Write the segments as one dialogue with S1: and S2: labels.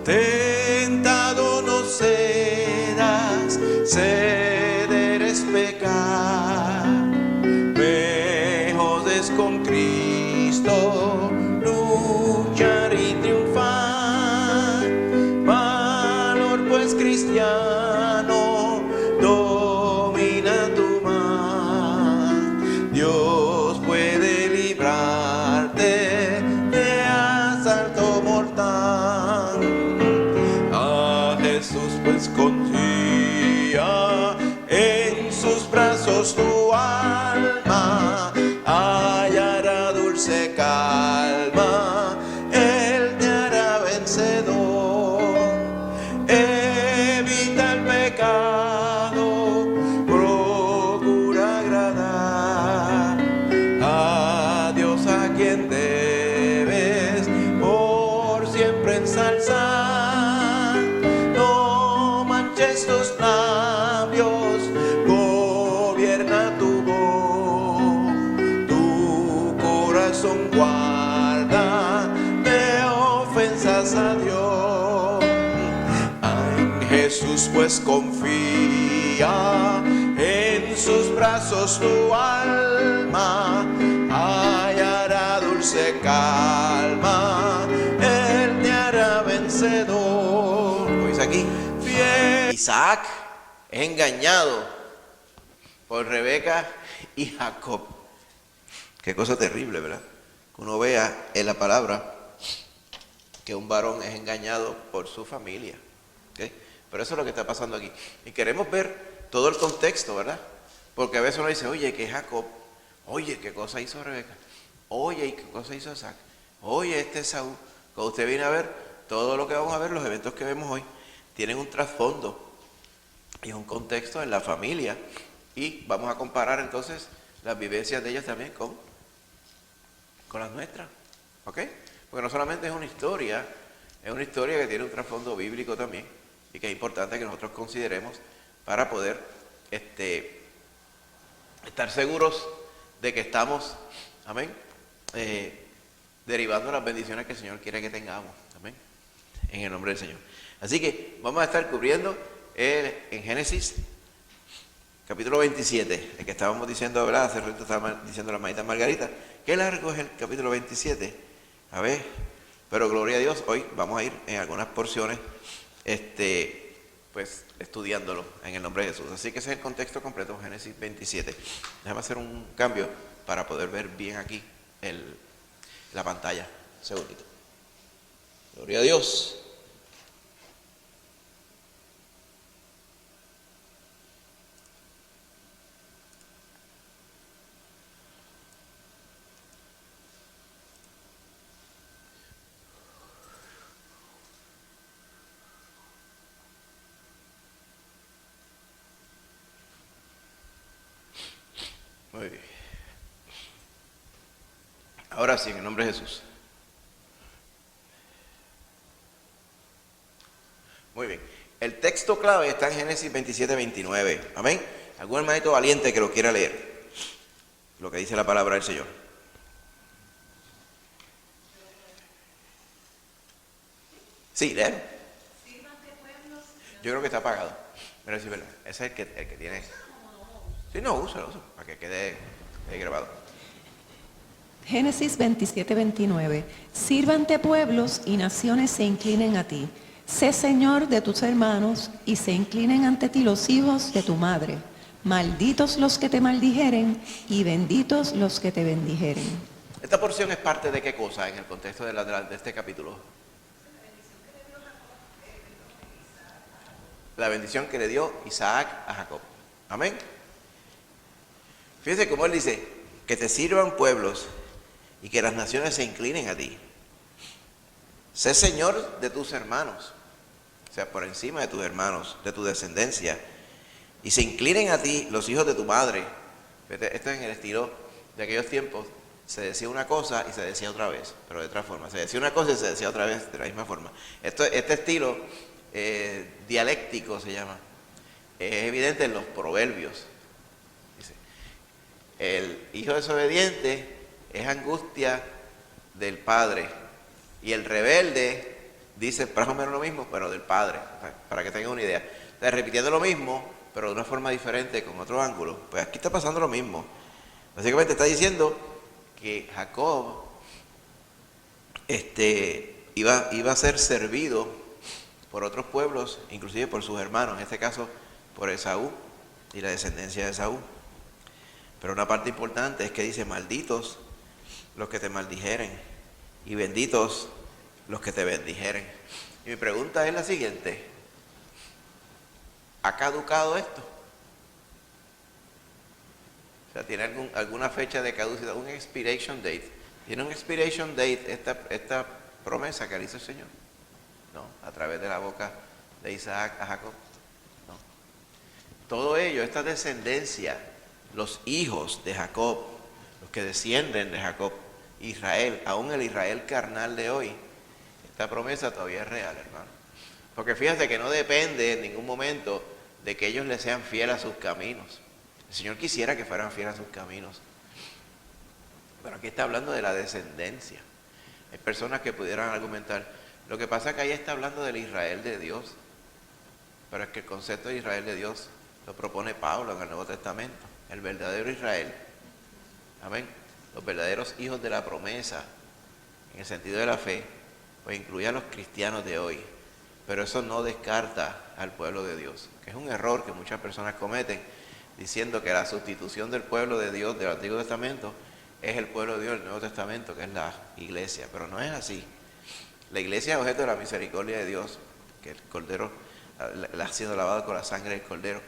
S1: tentado no serás, ceder es pecar. Mejor es con Cristo luchar y triunfar. Valor pues cristiano domina tu mar. Dios puede librarte de asalto mortal. A Jesús pues confía, en sus brazos tu alma hallará dulce calma, Él te hará vencedor. Evita el pecado, procura agradar a Dios, a quien debes por siempre ensalzar. No manches tus labios, gobierna tu voz, tu corazón guarda de ofensas a Dios. En Jesús pues confía, en sus brazos tu alma hallará dulce calma, Él te hará vencedor. Pues aquí, fiel. Isaac es engañado por Rebeca y Jacob. Qué cosa terrible, ¿verdad? Que uno vea en la palabra que un varón es engañado por su familia. ¿Okay? Pero eso es lo que está pasando aquí. Y queremos ver todo el contexto, ¿verdad? Porque a veces uno dice, oye, que Jacob, oye, qué cosa hizo Rebeca, oye, qué cosa hizo Isaac, oye, este Esaú. Cuando usted viene a ver, todo lo que vamos a ver, los eventos que vemos hoy, tienen un trasfondo y un contexto en la familia. Y vamos a comparar entonces las vivencias de ellos también con las nuestras. ¿Ok? Porque no solamente es una historia que tiene un trasfondo bíblico también, y que es importante que nosotros consideremos para poder estar seguros de que estamos, amén, derivando las bendiciones que el Señor quiere que tengamos, amén, en el nombre del Señor. Así que vamos a estar cubriendo en Génesis capítulo 27, el que estábamos diciendo, ¿verdad? Hace rato estaba diciendo la hermanita Margarita, qué largo es el capítulo 27, a ver, pero gloria a Dios, hoy vamos a ir en algunas porciones, pues estudiándolo en el nombre de Jesús. Así que ese es el contexto completo, Génesis 27. Déjame hacer un cambio para poder ver bien aquí la pantalla. Un segundito. Gloria a Dios. Muy bien. Ahora sí, en el nombre de Jesús. Muy bien. El texto clave está en Génesis 27, 29. Amén. ¿Algún hermanito valiente que lo quiera leer? Lo que dice la palabra del Señor. Sí, léelo. Yo creo que está apagado. Pero sí, ¿verdad? Ese es el que tiene. Sí, no, úsalo, para que quede grabado.
S2: Génesis 27, 29. Sírvante pueblos y naciones se inclinen a ti. Sé Señor de tus hermanos y se inclinen ante ti los hijos de tu madre. Malditos los que te maldijeren y benditos los que te bendijeren.
S1: Esta porción es parte de qué cosa en el contexto de este capítulo. La bendición que le dio Isaac a Jacob. Amén. Fíjense cómo él dice, que te sirvan pueblos y que las naciones se inclinen a ti. Sé Señor de tus hermanos, o sea, por encima de tus hermanos, de tu descendencia, y se inclinen a ti los hijos de tu madre. Esto es en el estilo de aquellos tiempos, se decía una cosa y se decía otra vez, pero de otra forma. Se decía una cosa y se decía otra vez de la misma forma. Este estilo dialéctico se llama, es evidente en los proverbios. Dice, el hijo desobediente es angustia del padre y el rebelde dice más o menos lo mismo, pero del padre, para que tengan una idea. Está repitiendo lo mismo, pero de una forma diferente, con otro ángulo. Pues aquí está pasando lo mismo. Básicamente está diciendo que Jacob iba a ser servido por otros pueblos, inclusive por sus hermanos, en este caso por Esaú y la descendencia de Esaú. Pero una parte importante es que dice, malditos los que te maldijeren y benditos los que te bendijeren. Y mi pregunta es la siguiente: ¿ha caducado esto? O sea, ¿tiene alguna fecha de caducidad, un expiration date? ¿Tiene un expiration date esta promesa que le hizo el Señor? No, a través de la boca de Isaac a Jacob. No. Todo ello, esta descendencia, los hijos de Jacob, los que descienden de Jacob, Israel, aún el Israel carnal de hoy, esta promesa todavía es real, hermano. Porque fíjate que no depende en ningún momento de que ellos le sean fieles a sus caminos. El Señor quisiera que fueran fieles a sus caminos. Pero aquí está hablando de la descendencia. Hay personas que pudieran argumentar, lo que pasa es que ahí está hablando del Israel de Dios. Pero es que el concepto de Israel de Dios lo propone Pablo en el Nuevo Testamento. El verdadero Israel. Amén. Los verdaderos hijos de la promesa, en el sentido de la fe, pues incluye a los cristianos de hoy. Pero eso no descarta al pueblo de Dios, que es un error que muchas personas cometen, diciendo que la sustitución del pueblo de Dios del Antiguo Testamento es el pueblo de Dios del Nuevo Testamento, que es la iglesia. Pero no es así. La iglesia es objeto de la misericordia de Dios, que el Cordero la ha sido lavado con la sangre del Cordero.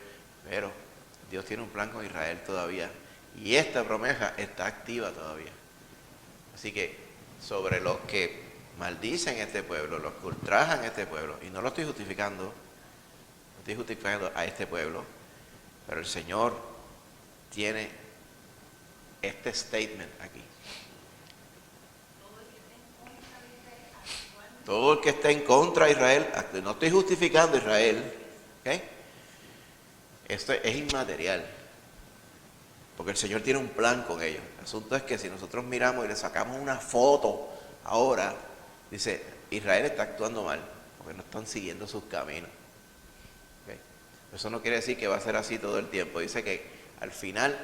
S1: Pero Dios tiene un plan con Israel todavía. Y esta promesa está activa todavía. Así que sobre los que maldicen este pueblo, los que ultrajan este pueblo, y no lo estoy justificando, no estoy justificando a este pueblo, pero el Señor tiene este statement aquí. Todo el que esté en contra de Israel, no estoy justificando a Israel, ¿okay? Esto es inmaterial, porque el Señor tiene un plan con ellos. El asunto es que si nosotros miramos y le sacamos una foto ahora, dice, Israel está actuando mal, porque no están siguiendo sus caminos. ¿Okay? Eso no quiere decir que va a ser así todo el tiempo. Dice que al final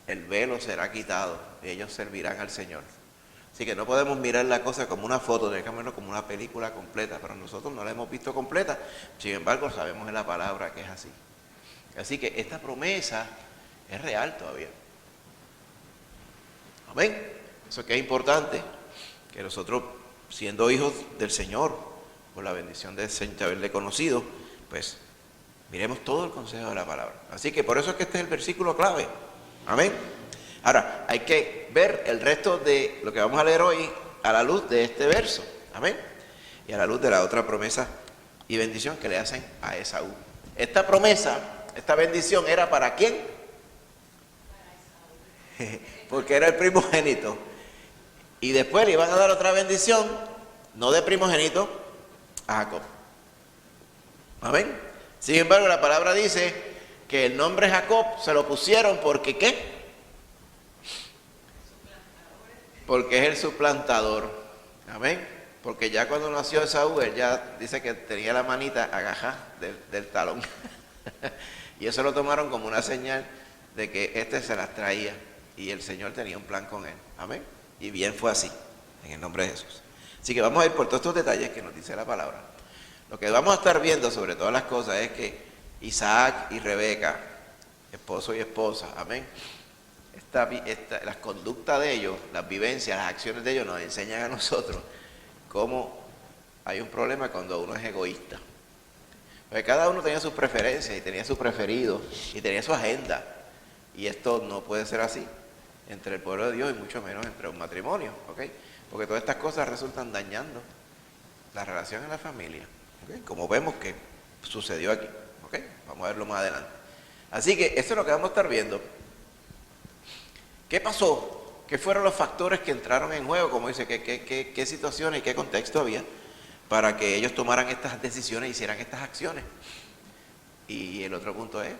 S1: el velo será quitado y ellos servirán al Señor. Así que no podemos mirar la cosa como una foto, tenemos que verlo como una película completa, pero nosotros no la hemos visto completa, sin embargo sabemos en la palabra que es así. Así que esta promesa es real todavía. Amén. Eso que es importante, que nosotros, siendo hijos del Señor, por la bendición de haberle conocido, pues miremos todo el consejo de la palabra. Así que por eso es que este es el versículo clave. Amén. Ahora, hay que ver el resto de lo que vamos a leer hoy a la luz de este verso. Amén. Y a la luz de la otra promesa y bendición que le hacen a Esaú. Esta promesa, esta bendición, ¿era para quién? Porque era el primogénito. Y después le iban a dar otra bendición, no de primogénito, a Jacob. Amén. Sin embargo, la palabra dice que el nombre Jacob se lo pusieron porque ¿qué? Porque es el suplantador. Amén. Porque ya cuando nació Esaú, él ya dice que tenía la manita agajada del talón. Y eso lo tomaron como una señal de que este se las traía. Y el Señor tenía un plan con él. Amén. Y bien fue así, en el nombre de Jesús. Así que vamos a ir por todos estos detalles que nos dice la palabra. Lo que vamos a estar viendo sobre todas las cosas es que Isaac y Rebeca, esposo y esposa, amén, las conductas de ellos, las vivencias, las acciones de ellos nos enseñan a nosotros cómo hay un problema cuando uno es egoísta. Porque cada uno tenía sus preferencias y tenía su preferido y tenía su agenda. Y esto no puede ser así entre el pueblo de Dios y mucho menos entre un matrimonio, ¿ok? Porque todas estas cosas resultan dañando la relación en la familia, ¿ok? Como vemos que sucedió aquí, ¿ok? Vamos a verlo más adelante. Así que esto es lo que vamos a estar viendo. ¿Qué pasó? ¿Qué fueron los factores que entraron en juego? Como dice, ¿qué situaciones y qué contexto había para que ellos tomaran estas decisiones e hicieran estas acciones? Y el otro punto es,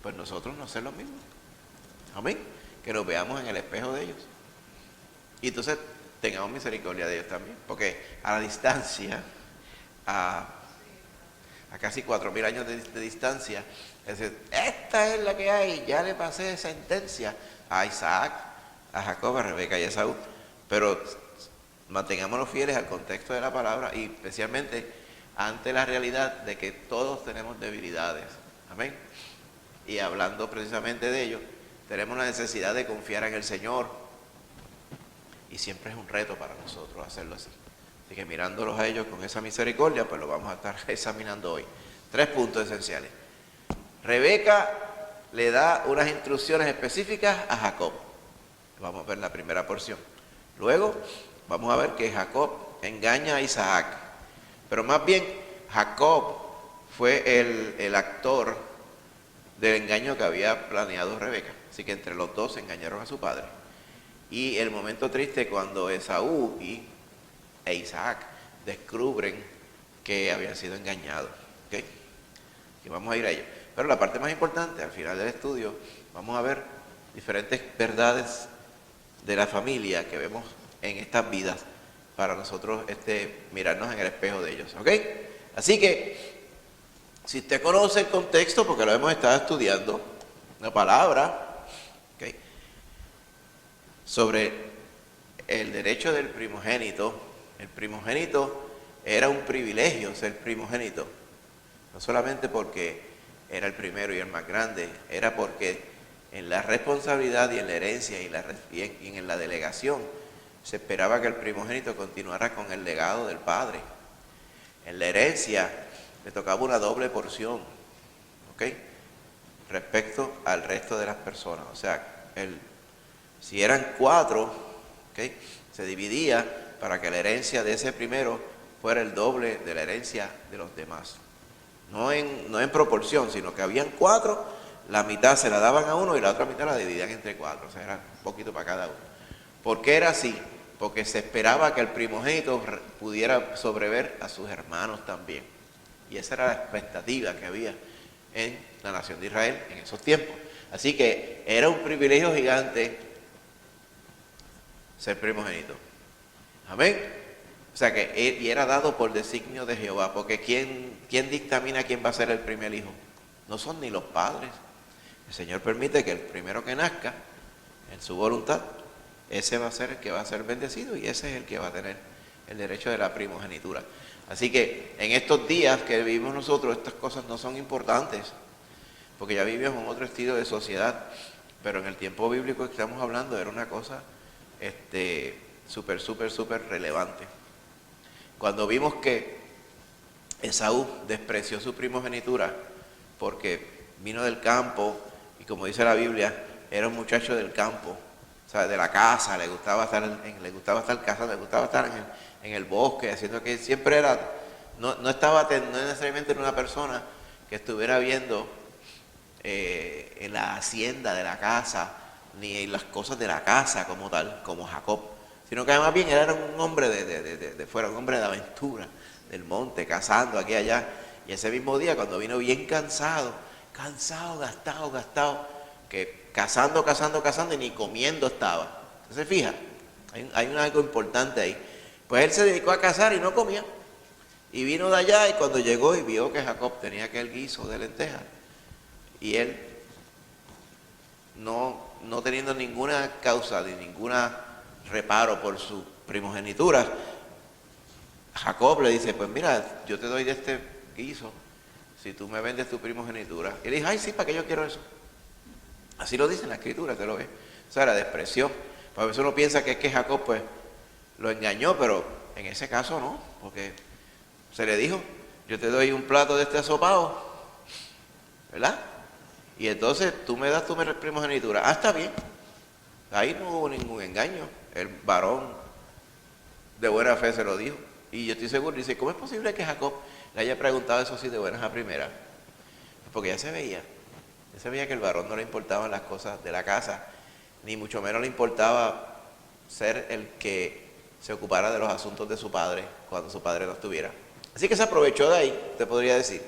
S1: pues nosotros no ser los mismos. Amén. Que nos veamos en el espejo de ellos. Y entonces tengamos misericordia de ellos también. Porque a la distancia a casi 4.000 años de distancia. Es decir, esta es la que hay, ya le pasé sentencia a Isaac, a Jacob, a Rebeca y a Esaú. Pero mantengámonos fieles al contexto de la palabra y especialmente ante la realidad de que todos tenemos debilidades. Amén. Y hablando precisamente de ello, tenemos la necesidad de confiar en el Señor. Y siempre es un reto para nosotros hacerlo así. Así que mirándolos a ellos con esa misericordia, pues lo vamos a estar examinando hoy. 3 puntos esenciales. Rebeca le da unas instrucciones específicas a Jacob. Vamos a ver la primera porción. Luego vamos a ver que Jacob engaña a Isaac. Pero más bien Jacob fue el actor del engaño que había planeado Rebeca. Así que entre los dos engañaron a su padre. Y el momento triste cuando Esaú e Isaac descubren que habían sido engañados. ¿Okay? Y vamos a ir a ello. Pero la parte más importante, al final del estudio, vamos a ver diferentes verdades de la familia que vemos en estas vidas para nosotros mirarnos en el espejo de ellos. ¿Ok? Así que, si usted conoce el contexto, porque lo hemos estado estudiando, una palabra, ¿okay?, sobre el derecho del primogénito. El primogénito era un privilegio ser primogénito, no solamente porque era el primero y el más grande, era porque en la responsabilidad y en la herencia y en la delegación se esperaba que el primogénito continuara con el legado del padre. En la herencia le tocaba una doble porción, ¿ok?, respecto al resto de las personas. O sea, si eran 4, ¿ok?, se dividía para que la herencia de ese primero fuera el doble de la herencia de los demás. No en proporción, sino que habían 4, la mitad se la daban a uno y la otra mitad la dividían entre 4, o sea, era un poquito para cada uno. ¿Por qué era así? Porque se esperaba que el primogénito pudiera sobrever a sus hermanos también. Y esa era la expectativa que había en la nación de Israel en esos tiempos. Así que era un privilegio gigante ser primogénito. Amén. O sea que y era dado por designio de Jehová, porque ¿quién dictamina quién va a ser el primer hijo? No son ni los padres. El Señor permite que el primero que nazca, en su voluntad, ese va a ser el que va a ser bendecido y ese es el que va a tener el derecho de la primogenitura. Así que en estos días que vivimos nosotros, estas cosas no son importantes, porque ya vivimos en otro estilo de sociedad, pero en el tiempo bíblico que estamos hablando era una cosa súper relevante. Cuando vimos que Esaú despreció su primogenitura porque vino del campo y, como dice la Biblia, era un muchacho del campo, o sea, de la casa, le gustaba estar cazando, le gustaba estar en el bosque, haciendo que siempre era, no necesariamente era una persona que estuviera viendo en la hacienda de la casa, ni en las cosas de la casa como tal, como Jacob, sino que además bien era un hombre de fuera, un hombre de aventura, del monte, cazando aquí y allá. Y ese mismo día, cuando vino bien cansado, gastado, que cazando y ni comiendo estaba. ¿Se fija? Hay algo importante ahí. Pues él se dedicó a cazar y no comía. Y vino de allá y cuando llegó y vio que Jacob tenía aquel guiso de lentejas, y él, no teniendo ninguna causa ni ninguna reparo por su primogenitura, Jacob le dice, pues mira, yo te doy de este guiso si tú me vendes tu primogenitura. Y le dice, ay sí, ¿para qué yo quiero eso? Así lo dice en la escritura, te lo ves. O sea, la despreció. Pues a veces uno piensa que es que Jacob pues lo engañó, pero en ese caso no, porque se le dijo, yo te doy un plato de este asopado, ¿verdad? Y entonces tú me das tu primogenitura. Ah, está bien. Ahí no hubo ningún engaño. El varón de buena fe se lo dijo. Y yo estoy seguro, dice, ¿cómo es posible que Jacob le haya preguntado eso así de buenas a primera? Porque ya se veía que el varón no le importaban las cosas de la casa, ni mucho menos le importaba ser el que se ocupara de los asuntos de su padre cuando su padre no estuviera. Así que se aprovechó de ahí, te podría decir.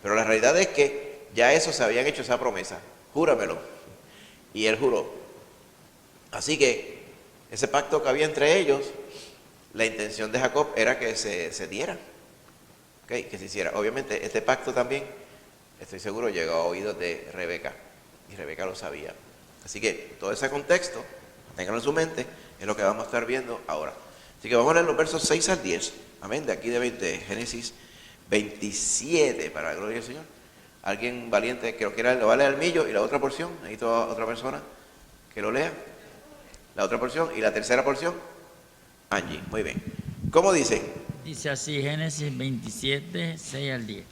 S1: Pero la realidad es que ya eso se habían hecho esa promesa, júramelo. Y él juró. Así que ese pacto que había entre ellos, la intención de Jacob era que se dieran. ¿okay? Que se hiciera. Obviamente este pacto también, estoy seguro, llegó a oídos de Rebeca, y Rebeca lo sabía. Así que todo ese contexto, ténganlo en su mente, es lo que vamos a estar viendo ahora. Así que vamos a leer los versos 6 al 10, amén, de aquí de Génesis 27, para la gloria del Señor. Alguien valiente que lo quiera, lo va a leer al millo, y la otra porción, necesito a otra persona que lo lea. La otra porción, y la tercera porción, Angie, muy bien. ¿Cómo dice?
S3: Dice así, Génesis 27, 6 al 10.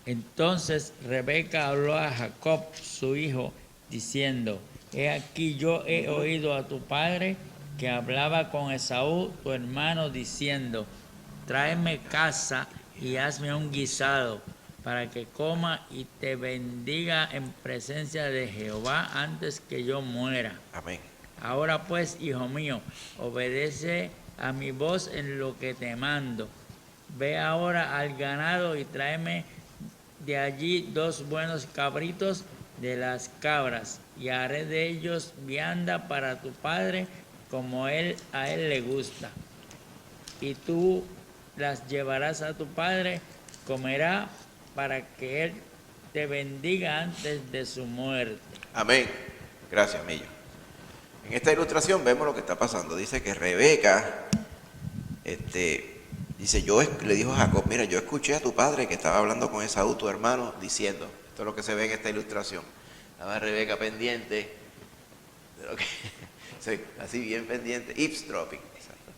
S3: Entonces Rebeca habló a Jacob, su hijo, diciendo, he aquí yo he oído a tu padre que hablaba con Esaú, tu hermano, diciendo, tráeme caza y hazme un guisado, para que coma y te bendiga en presencia de Jehová antes que yo muera.
S1: Amén.
S3: Ahora pues, hijo mío, obedece a mi voz en lo que te mando. Ve ahora al ganado y tráeme de allí 2 buenos cabritos de las cabras, y haré de ellos vianda para tu padre, como a él le gusta. Y tú las llevarás a tu padre, comerá, para que él te bendiga antes de su muerte.
S1: Amén. Gracias, Millo. En esta ilustración vemos lo que está pasando. Dice que Rebeca, dice, le dijo a Jacob, mira, yo escuché a tu padre que estaba hablando con Esaú, tu hermano, diciendo, esto es lo que se ve en esta ilustración. Estaba Rebeca pendiente, de lo que, sí, así bien pendiente, eavesdropping, exacto,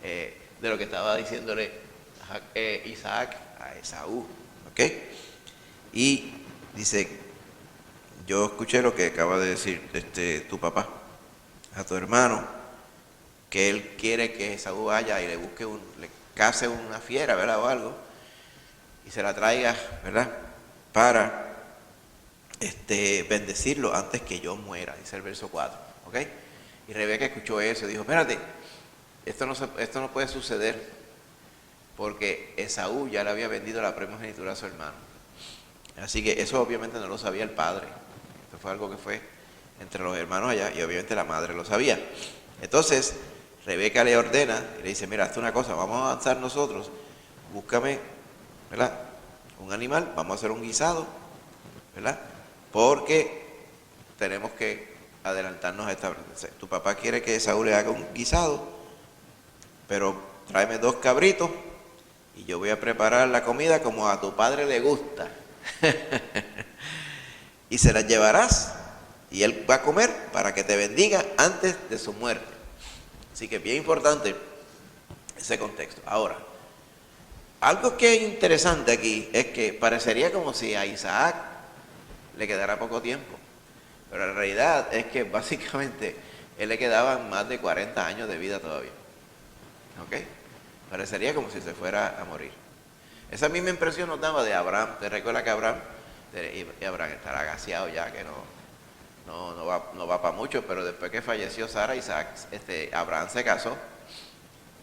S1: de lo que estaba diciéndole Isaac a Esaú, ¿ok? Y dice, yo escuché lo que acaba de decir tu papá a tu hermano, que él quiere que Esaú vaya y le busque le case una fiera, ¿verdad? O algo, y se la traiga, ¿verdad? Para bendecirlo antes que yo muera, dice el verso 4, ¿ok? Y Rebeca escuchó eso y dijo, espérate, esto no puede suceder, porque Esaú ya le había vendido la primogenitura a su hermano. Así que eso obviamente no lo sabía el padre. Esto fue algo que fue entre los hermanos allá, y obviamente la madre lo sabía. Entonces Rebeca le ordena y le dice, mira, hazte una cosa, vamos a avanzar nosotros, búscame, ¿verdad?, un animal, vamos a hacer un guisado, ¿verdad?, porque tenemos que adelantarnos a esta. Tu papá quiere que Saúl le haga un guisado, pero tráeme 2 cabritos y yo voy a preparar la comida como a tu padre le gusta. Y se las llevarás y él va a comer para que te bendiga antes de su muerte. Así que es bien importante ese contexto. Ahora, algo que es interesante aquí es que parecería como si a Isaac le quedara poco tiempo, pero la realidad es que básicamente él le quedaban más de 40 años de vida todavía. ¿Ok? Parecería como si se fuera a morir. Esa misma impresión nos daba de Abraham. ¿Te recuerdas que Abraham estará agaciado ya, que no va para mucho? Pero después que falleció Sara, Abraham se casó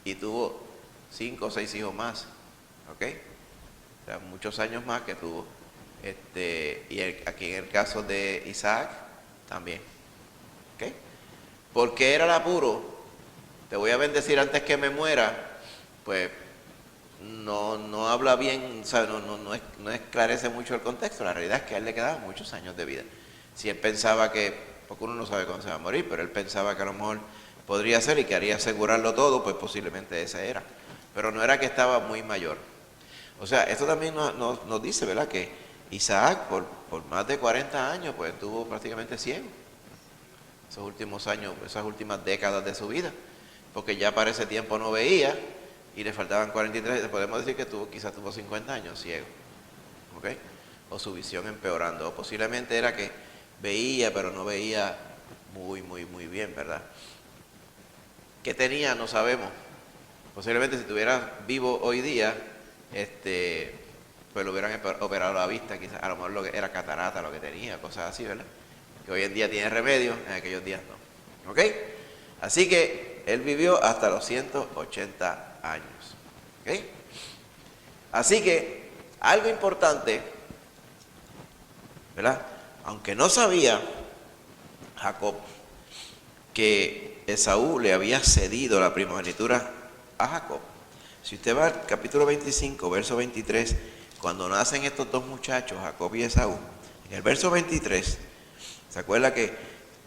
S1: y tuvo 5 o 6 hijos más. ¿Ok? O sea, muchos años más que tuvo. Aquí en el caso de Isaac también. ¿Ok? Porque era el apuro, te voy a bendecir antes que me muera, pues no habla bien, ¿sabe? No esclarece mucho el contexto. La realidad es que a él le quedaban muchos años de vida. Si él pensaba que, porque uno no sabe cuándo se va a morir, pero él pensaba que a lo mejor podría ser y que haría asegurarlo todo, pues posiblemente ese era. Pero no era que estaba muy mayor. O sea, esto también nos dice, ¿verdad?, que Isaac por más de 40 años pues estuvo prácticamente ciego esos últimos años, esas últimas décadas de su vida, porque ya para ese tiempo no veía y le faltaban 43, podemos decir que quizás tuvo 50 años ciego, ¿ok? O su visión empeorando, o posiblemente era que veía pero no veía muy bien, ¿verdad? ¿Qué tenía? No sabemos. Posiblemente si estuviera vivo hoy día, pues lo hubieran operado la vista, quizás a lo mejor era catarata lo que tenía, cosas así, ¿verdad? Que hoy en día tiene remedio, en aquellos días no. ¿Ok? Así que él vivió hasta los 180 años. ¿Ok? Así que algo importante, ¿verdad? Aunque no sabía Jacob que Esaú le había cedido la primogenitura a Jacob, Si usted va al capítulo 25, verso 23, cuando nacen estos dos muchachos, Jacob y Esaú, en el verso 23, ¿se acuerda que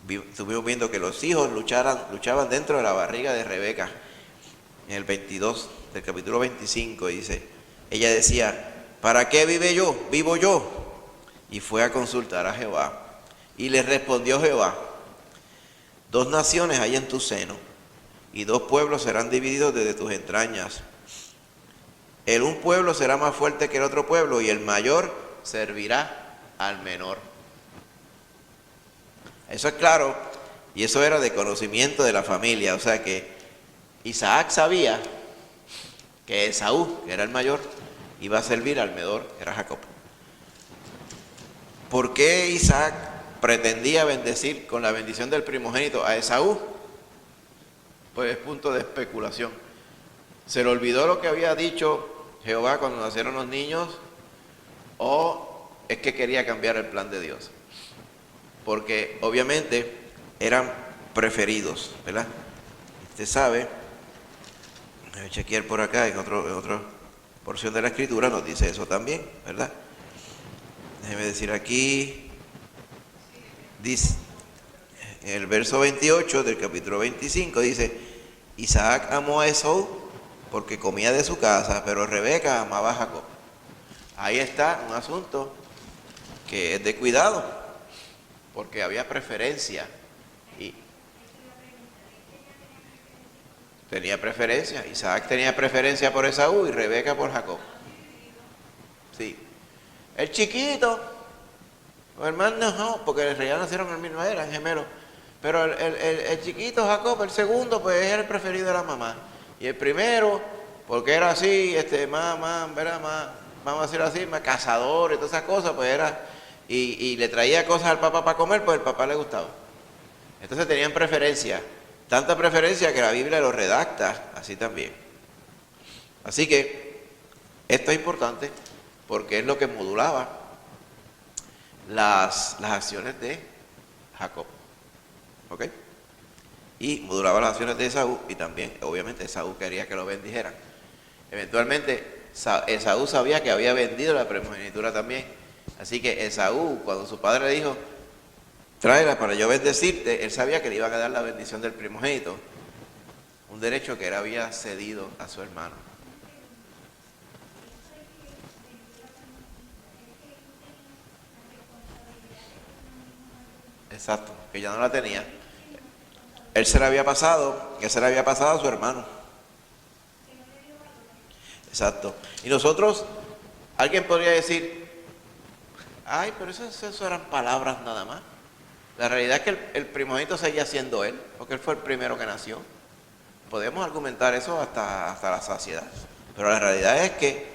S1: estuvimos viendo que los hijos luchaban dentro de la barriga de Rebeca? En el 22 del capítulo 25 dice, ella decía, ¿para qué vivo yo? Y fue a consultar a Jehová. Y le respondió Jehová, 2 naciones hay en tu seno, y 2 pueblos serán divididos desde tus entrañas. Un pueblo será más fuerte que el otro pueblo, y el mayor servirá al menor. Eso es claro, y eso era de conocimiento de la familia. O sea que Isaac sabía que Esaú, que era el mayor, iba a servir al menor, que era Jacob. ¿Por qué Isaac pretendía bendecir con la bendición del primogénito a Esaú? Pues es punto de especulación. ¿Se le olvidó lo que había dicho Jehová cuando nacieron los niños? ¿O es que quería cambiar el plan de Dios? Porque obviamente eran preferidos, ¿verdad? Usted sabe, voy a chequear por acá, en otra porción de la Escritura nos dice eso también, ¿verdad? Déjeme decir aquí, dice, en el verso 28 del capítulo 25 dice, Isaac amó a Esaú porque comía de su casa, pero Rebeca amaba a Jacob. Ahí está un asunto que es de cuidado, porque había preferencia. Y tenía preferencia, Isaac tenía preferencia por Esaú y Rebeca por Jacob. Sí. El chiquito, los hermanos no, porque ya nacieron en el mismo, eran gemelos. Pero el chiquito Jacob, el segundo, pues era el preferido de la mamá. Y el primero, porque era así, vamos a decir así, más cazador y todas esas cosas, pues era, y le traía cosas al papá para comer, pues el papá le gustaba. Entonces tenían preferencia, tanta preferencia que la Biblia lo redacta así también. Así que esto es importante porque es lo que modulaba las acciones de Jacob. ¿Ok? Y modulaba las acciones de Esaú, y también, obviamente, Esaú quería que lo bendijeran. Eventualmente, Esaú sabía que había vendido la primogenitura también. Así que Esaú, cuando su padre le dijo, tráela para yo bendecirte, él sabía que le iban a dar la bendición del primogénito, un derecho que él había cedido a su hermano. Exacto, que ya no la tenía. Él se la había pasado a su hermano. Exacto. Y nosotros, alguien podría decir, ay, pero eso eran palabras nada más. La realidad es que el primogénito seguía siendo él, porque él fue el primero que nació. Podemos argumentar eso hasta la saciedad. Pero la realidad es que,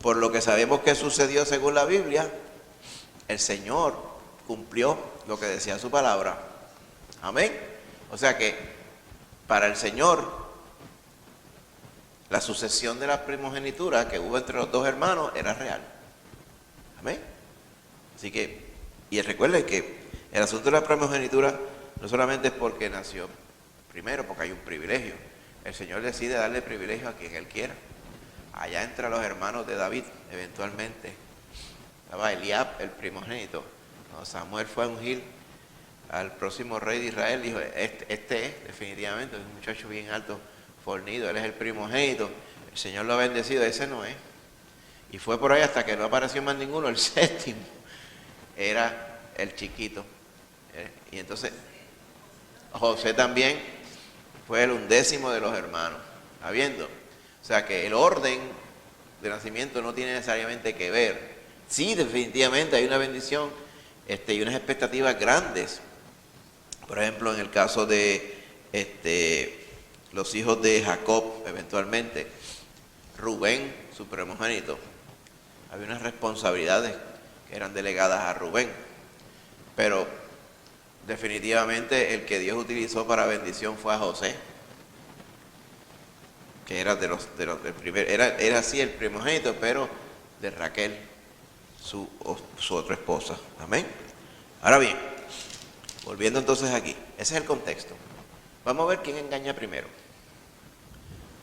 S1: por lo que sabemos que sucedió según la Biblia, el Señor cumplió lo que decía su palabra. Amén. O sea que para el Señor la sucesión de la primogenitura que hubo entre los dos hermanos era real. Amén. Así que, y recuerden que el asunto de la primogenitura no solamente es porque nació primero, porque hay un privilegio. El Señor decide darle privilegio a quien Él quiera. Allá entre los hermanos de David, eventualmente, estaba Eliab, el primogénito. Cuando Samuel fue a ungir al próximo rey de Israel, dijo, este es definitivamente un muchacho bien alto, fornido, él es el primogénito, el Señor lo ha bendecido, ese no es. Y fue por ahí hasta que no apareció más ninguno, el séptimo era el chiquito. Y entonces José también fue el 11º de los hermanos, habiendo. O sea que el orden de nacimiento no tiene necesariamente que ver. Sí, definitivamente hay una bendición y unas expectativas grandes. Por ejemplo, en el caso de los hijos de Jacob, eventualmente, Rubén, su primogénito, había unas responsabilidades que eran delegadas a Rubén. Pero definitivamente el que Dios utilizó para bendición fue a José, que era del primer, era así el primogénito, pero de Raquel, su otra esposa. Amén. Ahora bien, volviendo entonces aquí, ese es el contexto. Vamos a ver quién engaña primero.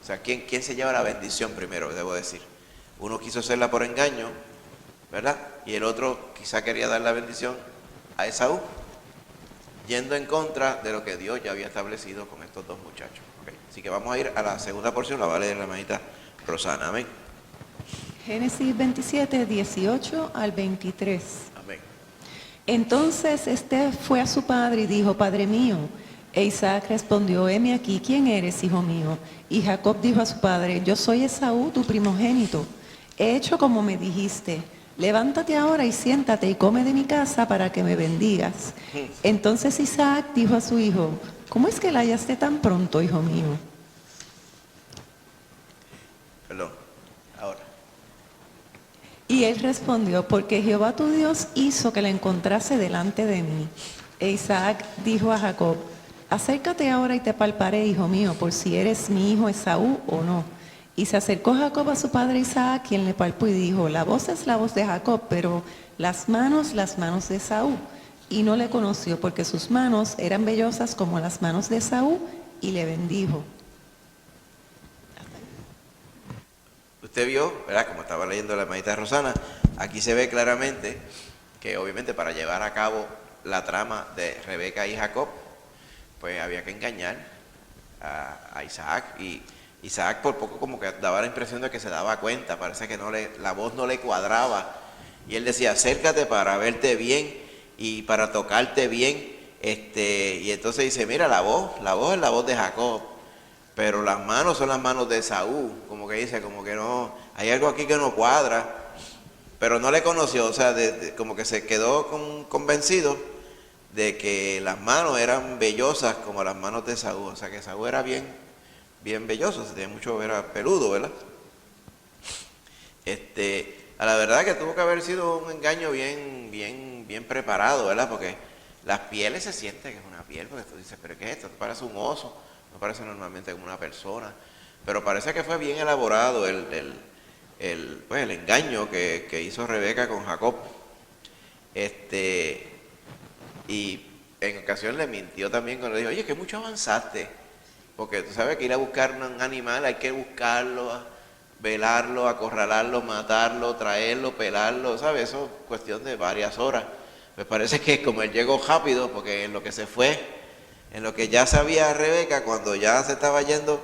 S1: O sea, ¿quién se lleva la bendición primero, debo decir? Uno quiso hacerla por engaño, ¿verdad? Y el otro quizá quería dar la bendición a Esaú, yendo en contra de lo que Dios ya había establecido con estos dos muchachos. Okay. Así que vamos a ir a la segunda porción, la va a leer la hermanita Rosana. Amén.
S2: Génesis 27, 18 al 23.
S1: Amén.
S2: Entonces fue a su padre y dijo: Padre mío. E Isaac respondió: heme aquí, ¿quién eres, hijo mío? Y Jacob dijo a su padre: yo soy Esaú, tu primogénito. He hecho como me dijiste. Levántate ahora y siéntate y come de mi casa para que me bendigas. Entonces Isaac dijo a su hijo: ¿cómo es que la hallaste tan pronto, hijo mío?
S1: Perdón, ahora.
S2: Y él respondió: porque Jehová tu Dios hizo que la encontrase delante de mí. E Isaac dijo a Jacob: acércate ahora y te palparé, hijo mío, por si eres mi hijo Esaú o no. Y se acercó Jacob a su padre Isaac, quien le palpó y dijo: la voz es la voz de Jacob, pero las manos de Esaú. Y no le conoció, porque sus manos eran vellosas como las manos de Esaú, y le bendijo.
S1: Usted vio, ¿verdad? Como estaba leyendo la hermanita Rosana, aquí se ve claramente que obviamente para llevar a cabo la trama de Rebeca y Jacob, pues había que engañar a Isaac, y Isaac por poco como que daba la impresión de que se daba cuenta, parece que la voz no le cuadraba, y él decía: acércate para verte bien y para tocarte bien, y entonces dice: mira, la voz es la voz de Jacob, pero las manos son las manos de Esaú, como que dice, como que no, hay algo aquí que no cuadra, pero no le conoció, o sea, como que se quedó convencido de que las manos eran vellosas como las manos de Esaú, o sea que Esaú era bien velloso, se tenía mucho, era peludo, ¿verdad? A la verdad que tuvo que haber sido un engaño bien preparado, ¿verdad? Porque las pieles se sienten que es una piel, porque tú dices: pero ¿qué es esto? Parece un oso, no parece normalmente como una persona, pero parece que fue bien elaborado el engaño que hizo Rebeca con Jacob. Y en ocasión le mintió también cuando le dijo: oye, que mucho avanzaste, porque tú sabes que ir a buscar un animal hay que buscarlo, velarlo, acorralarlo, matarlo, traerlo, pelarlo, ¿sabes? Eso es cuestión de varias horas. Pues parece que como él llegó rápido, porque en lo que se fue, en lo que ya sabía Rebeca, cuando ya se estaba yendo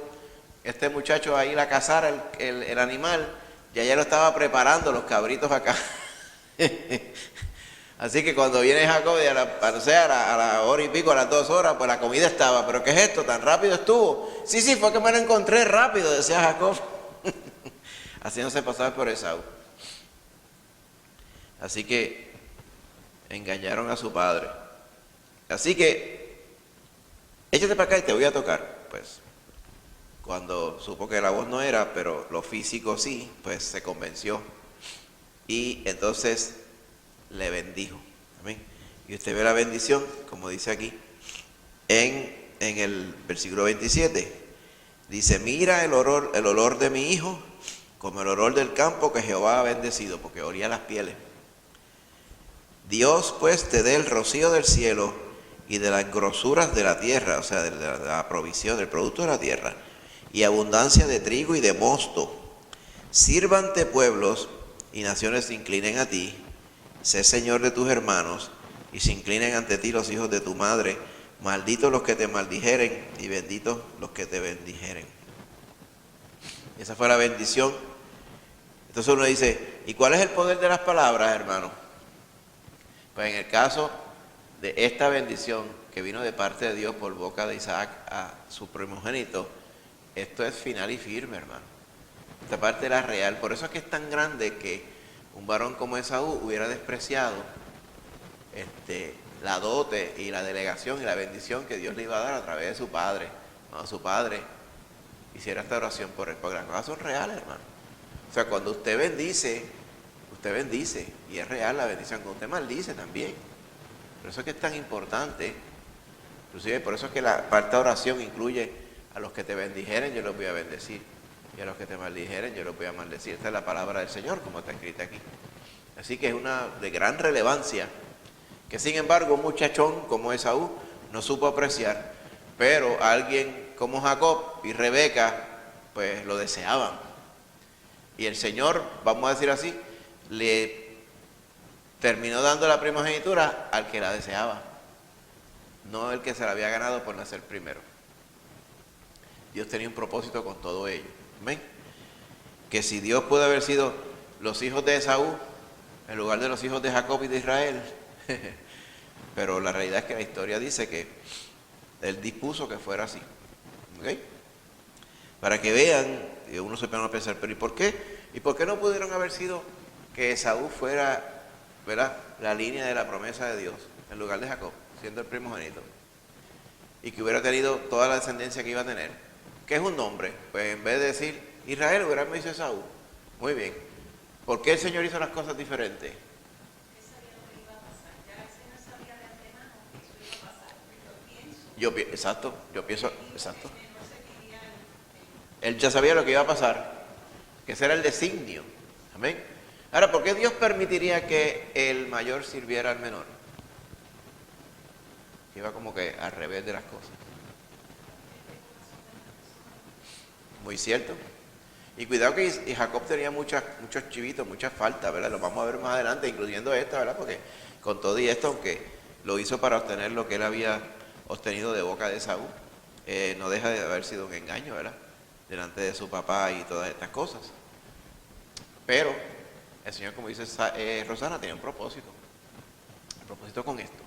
S1: este muchacho a ir a cazar el animal, ya lo estaba preparando, los cabritos acá. Así que cuando viene Jacob a la hora y pico, a las 2 horas, pues la comida estaba. ¿Pero qué es esto? ¿Tan rápido estuvo? Sí, fue que me lo encontré rápido, decía Jacob. Haciéndose pasar por Esaú. Así que engañaron a su padre. Así que, échate para acá y te voy a tocar. Pues, cuando supo que la voz no era, pero lo físico sí, pues se convenció. Y entonces le bendijo. Amén. Y usted ve la bendición, como dice aquí, en el versículo 27. Dice: mira el olor de mi hijo, como el olor del campo que Jehová ha bendecido, porque olía las pieles. Dios pues te dé el rocío del cielo y de las grosuras de la tierra, o sea, de la provisión, del producto de la tierra, y abundancia de trigo y de mosto. Sírvante pueblos y naciones se inclinen a ti. Sé Señor de tus hermanos, y se inclinen ante ti los hijos de tu madre. Malditos los que te maldijeren, y benditos los que te bendijeren. Esa fue la bendición. Entonces uno dice: ¿y cuál es el poder de las palabras, hermano? Pues en el caso de esta bendición que vino de parte de Dios por boca de Isaac a su primogénito, esto es final y firme, hermano. Esta parte era real. Por eso es que es tan grande que un varón como Esaú hubiera despreciado la dote y la delegación y la bendición que Dios le iba a dar a través de su padre. Cuando su padre hiciera esta oración por él, porque las cosas son reales, hermano. O sea, cuando usted bendice, y es real la bendición. Cuando usted maldice también. Por eso es que es tan importante. Inclusive por eso es que la parte de oración incluye: a los que te bendijeren yo los voy a bendecir, y a los que te maldijeren yo los voy a maldecir. Esta es la palabra del Señor, como está escrita aquí. Así que es una de gran relevancia, que sin embargo un muchachón como Esaú no supo apreciar, pero alguien como Jacob y Rebeca pues lo deseaban. Y el Señor, vamos a decir así, le terminó dando la primogenitura al que la deseaba, no el que se la había ganado por nacer primero. Dios tenía un propósito con todo ello. ¿Amén? Que si Dios puede haber sido los hijos de Esaú en lugar de los hijos de Jacob y de Israel, pero la realidad es que la historia dice que Él dispuso que fuera así. ¿Ok? Para que vean, y uno se pone a pensar, pero ¿y por qué? ¿Y por qué no pudieron haber sido que Esaú fuera, ¿verdad?, la línea de la promesa de Dios en lugar de Jacob, siendo el primogénito? Y que hubiera tenido toda la descendencia que iba a tener. ¿Qué es un nombre? Pues en vez de decir Israel, hubiera dicho Esaú. Muy bien. ¿Por qué el Señor hizo las cosas diferentes? Exacto. Él ya sabía lo que iba a pasar, que ese era el designio. Amén. Ahora, ¿por qué Dios permitiría que el mayor sirviera al menor? Iba como que al revés de las cosas. Muy cierto. Y cuidado que Jacob tenía muchos chivitos, muchas faltas, ¿verdad? Lo vamos a ver más adelante, incluyendo esta, ¿verdad? Porque con todo y esto, aunque lo hizo para obtener lo que él había obtenido de boca de Esaú, no deja de haber sido un engaño, ¿verdad?, delante de su papá y todas estas cosas. Pero el Señor, como dice Rosana, tenía un propósito. Un propósito con esto,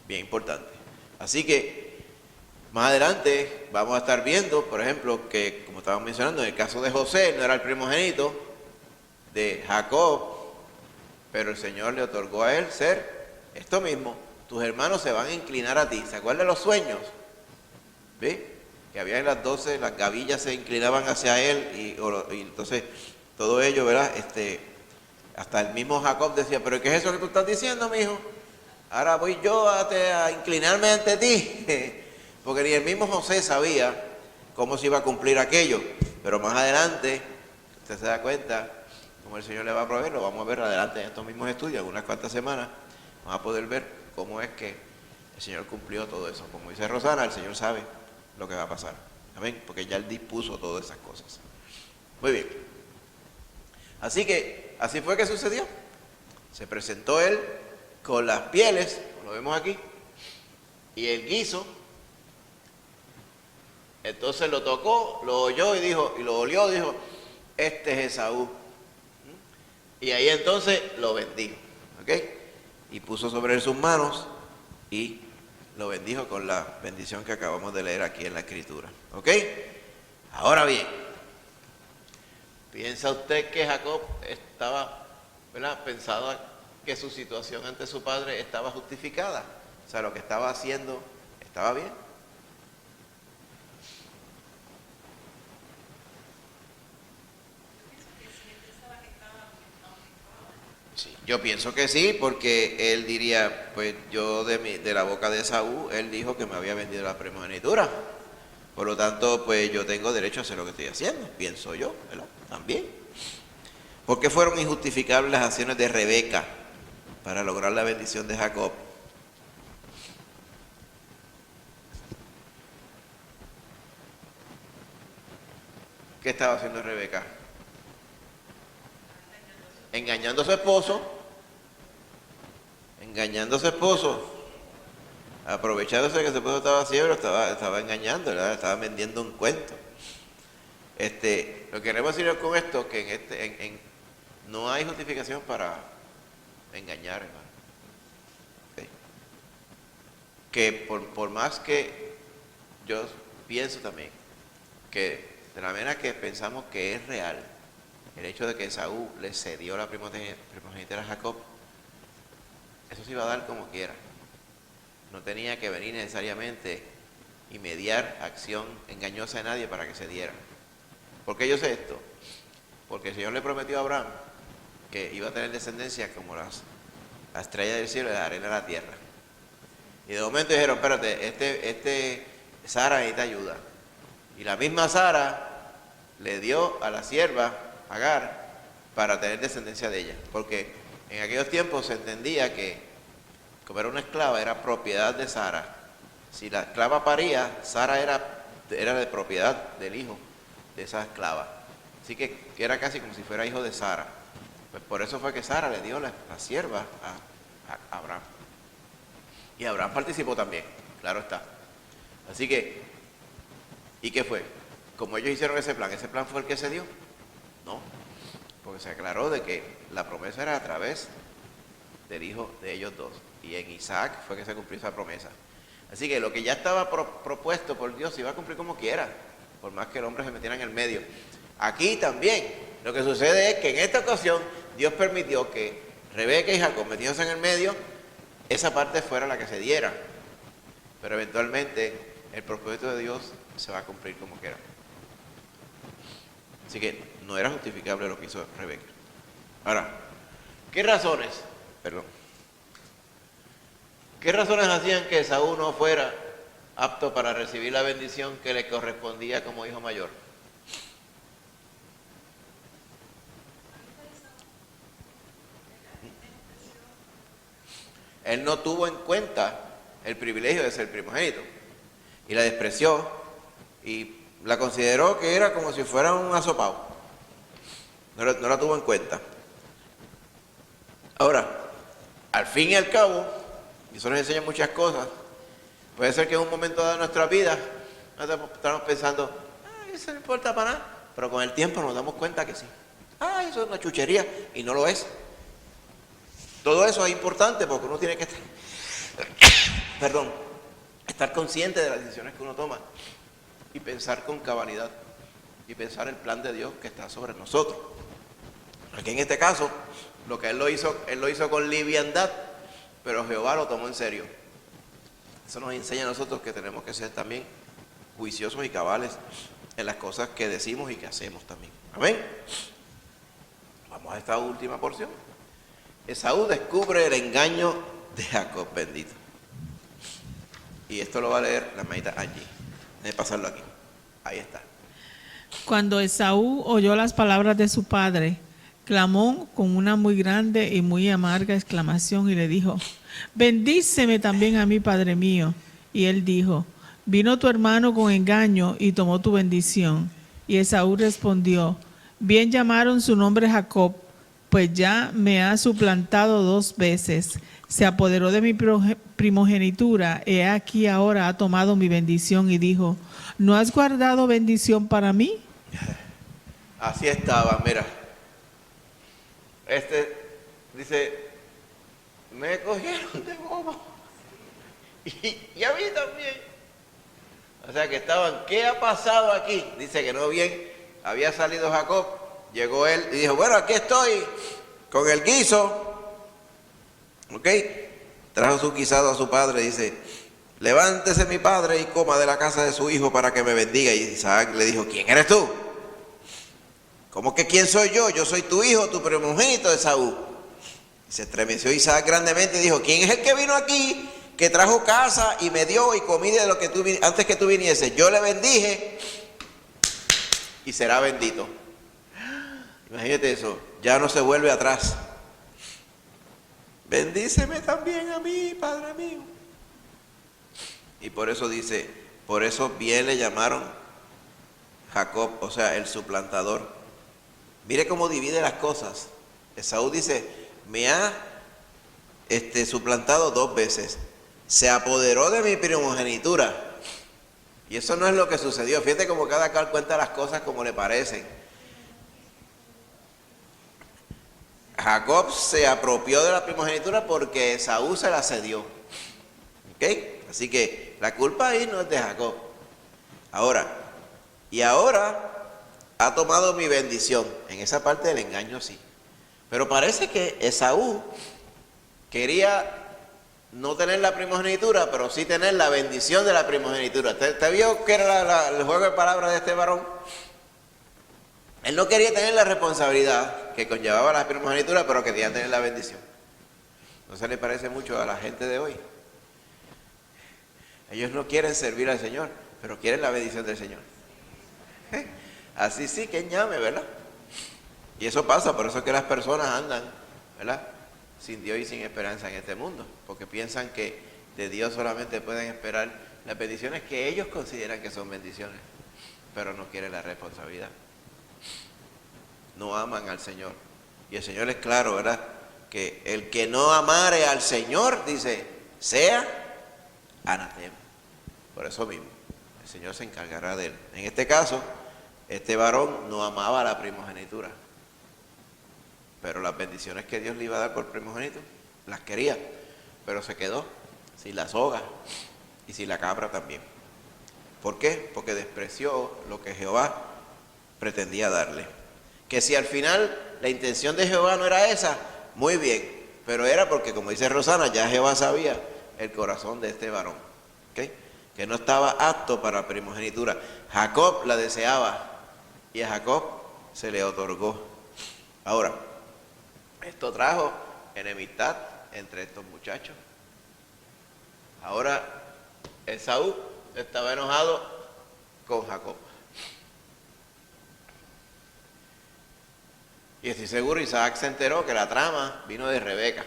S1: bien importante. Así que más adelante vamos a estar viendo, por ejemplo, que como estábamos mencionando, en el caso de José, no era el primogénito de Jacob, pero el Señor le otorgó a él ser esto mismo. Tus hermanos se van a inclinar a ti. ¿Se acuerdan de los sueños? ¿Ve? Que había en las 12, las gavillas se inclinaban hacia él y entonces todo ello, ¿verdad? Hasta el mismo Jacob decía, ¿pero qué es eso que tú estás diciendo, mi hijo? Ahora voy yo a inclinarme ante ti. Porque ni el mismo José sabía cómo se iba a cumplir aquello. Pero más adelante, usted se da cuenta, como el Señor le va a proveer, lo vamos a ver adelante en estos mismos estudios, en unas cuantas semanas, vamos a poder ver cómo es que el Señor cumplió todo eso. Como dice Rosana, el Señor sabe lo que va a pasar. Amén, porque ya Él dispuso todas esas cosas. Muy bien. Así que, así fue que sucedió. Se presentó Él con las pieles, como lo vemos aquí, y el guiso. Entonces lo tocó, lo oyó y dijo, y lo olió, dijo, este es Esaú. Y ahí entonces lo bendijo, ¿ok? Y puso sobre él sus manos y lo bendijo con la bendición que acabamos de leer aquí en la Escritura, ¿ok? Ahora bien, ¿piensa usted que Jacob estaba, ¿verdad?, pensaba que su situación ante su padre estaba justificada? O sea, lo que estaba haciendo estaba bien. Sí, yo pienso que sí, porque él diría, pues yo de la boca de Esaú, él dijo que me había vendido la primogenitura. Por lo tanto, pues yo tengo derecho a hacer lo que estoy haciendo, pienso yo, ¿verdad? También. ¿Por qué fueron injustificables las acciones de Rebeca para lograr la bendición de Jacob? ¿Qué estaba haciendo Rebeca? Engañando a su esposo, aprovechándose de que su esposo estaba ciego, estaba engañando, ¿verdad? Estaba vendiendo un cuento. Lo que queremos decir con esto, que no hay justificación para engañar, hermano. ¿Okay? Que por más que yo pienso también que de la manera que pensamos que es real, el hecho de que Esaú le cedió la primogenitura a Jacob, eso se iba a dar como quiera. No tenía que venir necesariamente y mediar acción engañosa de nadie para que se diera. ¿Por qué yo sé esto? Porque el Señor le prometió a Abraham que iba a tener descendencia como la estrella del cielo y la arena de la tierra. Y de momento dijeron, espérate, Sara necesita ayuda. Y la misma Sara le dio a la sierva Agar para tener descendencia de ella, porque en aquellos tiempos se entendía que como era una esclava era propiedad de Sara. Si la esclava paría, Sara era de propiedad del hijo de esa esclava. Así que era casi como si fuera hijo de Sara. Pues por eso fue que Sara le dio la sierva a Abraham. Y Abraham participó también, claro está. Así que, ¿y qué fue? Como ellos hicieron ese plan fue el que se dio. No, porque se aclaró de que la promesa era a través del hijo de ellos dos. Y en Isaac fue que se cumplió esa promesa. Así que lo que ya estaba propuesto por Dios se iba a cumplir como quiera, por más que el hombre se metiera en el medio. Aquí también, lo que sucede es que en esta ocasión Dios permitió que Rebeca y Jacob, metidos en el medio, esa parte fuera la que se diera. Pero eventualmente el propósito de Dios se va a cumplir como quiera. Así que no era justificable lo que hizo Rebeca. Ahora, ¿qué razones hacían que Esaú no fuera apto para recibir la bendición que le correspondía como hijo mayor? Él no tuvo en cuenta el privilegio de ser primogénito y la despreció y la consideró que era como si fuera un asopao. No la tuvo en cuenta. Ahora, al fin y al cabo, y eso nos enseña muchas cosas, puede ser que en un momento dado de nuestra vida estamos pensando, eso no importa para nada, pero con el tiempo nos damos cuenta que sí. Eso es una chuchería, y no lo es. Todo eso es importante porque uno tiene que estar consciente de las decisiones que uno toma y pensar con cabalidad y pensar el plan de Dios que está sobre nosotros. Aquí en este caso, lo que él lo hizo con liviandad, pero Jehová lo tomó en serio. Eso nos enseña a nosotros que tenemos que ser también juiciosos y cabales en las cosas que decimos y que hacemos también. Amén. Vamos a esta última porción. Esaú descubre el engaño de Jacob, bendito. Y esto lo va a leer la hermanita allí. Déjame pasarlo aquí. Ahí está.
S4: Cuando Esaú oyó las palabras de su padre, clamó con una muy grande y muy amarga exclamación y le dijo: bendíceme también a mí, padre mío. Y él dijo: vino tu hermano con engaño y tomó tu bendición. Y Esaú respondió: bien llamaron su nombre Jacob, pues ya me ha suplantado 2 veces. Se apoderó de mi primogenitura, he aquí ahora ha tomado mi bendición. Y dijo: ¿no has guardado bendición para mí?
S1: Así estaba, mira. Dice, me cogieron de bobo. Y a mí también. O sea que estaban, ¿qué ha pasado aquí? Dice que no bien, había salido Jacob, llegó él y dijo, bueno, aquí estoy con el guiso. ¿Ok? Trajo su guisado a su padre, dice, levántese mi padre y coma de la casa de su hijo para que me bendiga. Y Isaac le dijo, ¿quién eres tú? ¿Cómo que quién soy yo? Yo soy tu hijo, tu primogénito de Esaú. Y se estremeció Isaac grandemente y dijo, ¿quién es el que vino aquí, que trajo casa y me dio y comí de lo que tú antes que tú vinieses? Yo le bendije y será bendito. Imagínate eso, ya no se vuelve atrás. Bendíceme también a mí, Padre mío. Y por eso dice, por eso bien le llamaron Jacob, o sea, el suplantador. Mire cómo divide las cosas. Esaú dice, me ha suplantado 2 veces. Se apoderó de mi primogenitura. Y eso no es lo que sucedió. Fíjate cómo cada cual cuenta las cosas como le parecen. Jacob se apropió de la primogenitura porque Esaú se la cedió. ¿Ok? Así que la culpa ahí no es de Jacob. Ahora ha tomado mi bendición. En esa parte del engaño sí. Pero parece que Esaú quería no tener la primogenitura, pero sí tener la bendición de la primogenitura. ¿Te vio que era el juego de palabras de este varón? Él no quería tener la responsabilidad que conllevaba la primogenitura, pero quería tener la bendición. ¿No se le parece mucho a la gente de hoy? Ellos no quieren servir al Señor, pero quieren la bendición del Señor. Así sí que ñame, ¿verdad? Y eso pasa, por eso es que las personas andan, ¿verdad?, sin Dios y sin esperanza en este mundo, porque piensan que de Dios solamente pueden esperar las bendiciones que ellos consideran que son bendiciones. pero no quieren la responsabilidad. No aman al Señor. Y el Señor es claro, ¿verdad? Que el que no amare al Señor, dice, sea anatema. Por eso mismo, el Señor se encargará de él. En este caso, este varón no amaba la primogenitura, pero las bendiciones que Dios le iba a dar por primogénito, las quería, pero se quedó sin la soga y sin la cabra también. ¿Por qué? Porque despreció lo que Jehová pretendía darle. Que si al final la intención de Jehová no era esa, muy bien, pero era porque, como dice Rosana, ya Jehová sabía el corazón de este varón, ¿okay? Que no estaba apto para primogenitura. Jacob la deseaba y a Jacob se le otorgó. Ahora, esto trajo enemistad entre estos muchachos. Ahora, Esaú estaba enojado con Jacob. Y estoy seguro, Isaac se enteró que la trama vino de Rebeca.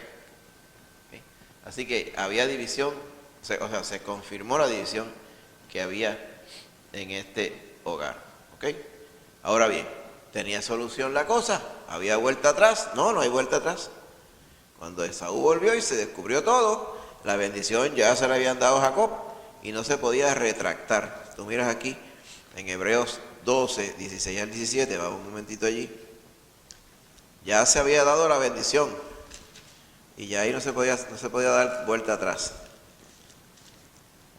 S1: ¿Sí? Así que había división, se confirmó la división que había en este hogar. ¿Ok? Ahora bien, ¿tenía solución la cosa? ¿Había vuelta atrás? No, no hay vuelta atrás. Cuando Esaú volvió y se descubrió todo, la bendición ya se la habían dado a Jacob y no se podía retractar. Tú miras aquí en Hebreos 12, 16 al 17, vamos un momentito allí. Ya se había dado la bendición y ya ahí no se podía dar vuelta atrás.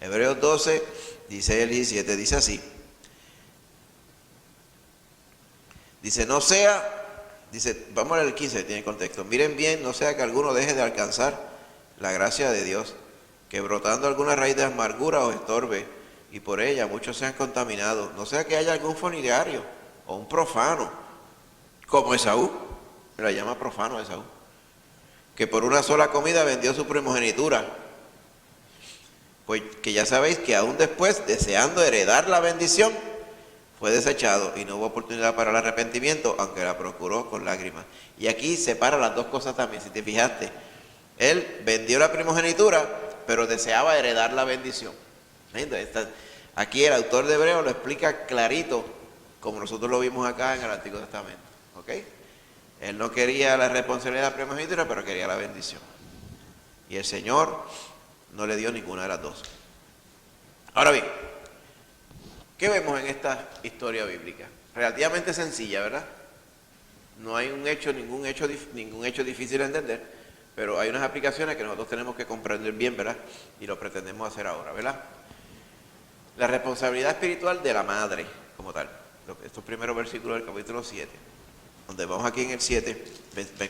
S1: Hebreos 12, 16 al 17 dice así. Dice, no sea, vamos al 15, tiene contexto. Miren bien, no sea que alguno deje de alcanzar la gracia de Dios, que brotando alguna raíz de amargura os estorbe, y por ella muchos sean contaminados. No sea que haya algún fornicario o un profano, como Esaú, la llama profano Esaú, que por una sola comida vendió su primogenitura. Pues que ya sabéis que aún después, deseando heredar la bendición, fue desechado y no hubo oportunidad para el arrepentimiento, aunque la procuró con lágrimas. Y aquí separa las dos cosas también, si te fijaste. Él vendió la primogenitura, pero deseaba heredar la bendición. Aquí el autor de Hebreos lo explica clarito, como nosotros lo vimos acá en el Antiguo Testamento. ¿Ok? Él no quería la responsabilidad de la primogenitura, pero quería la bendición. Y el Señor no le dio ninguna de las dos. Ahora bien, ¿qué vemos en esta historia bíblica? Relativamente sencilla, ¿verdad? No hay ningún hecho difícil de entender, pero hay unas aplicaciones que nosotros tenemos que comprender bien, ¿verdad? Y lo pretendemos hacer ahora, ¿verdad? La responsabilidad espiritual de la madre, como tal. Estos primeros versículos del capítulo 7, donde vamos aquí en el 7,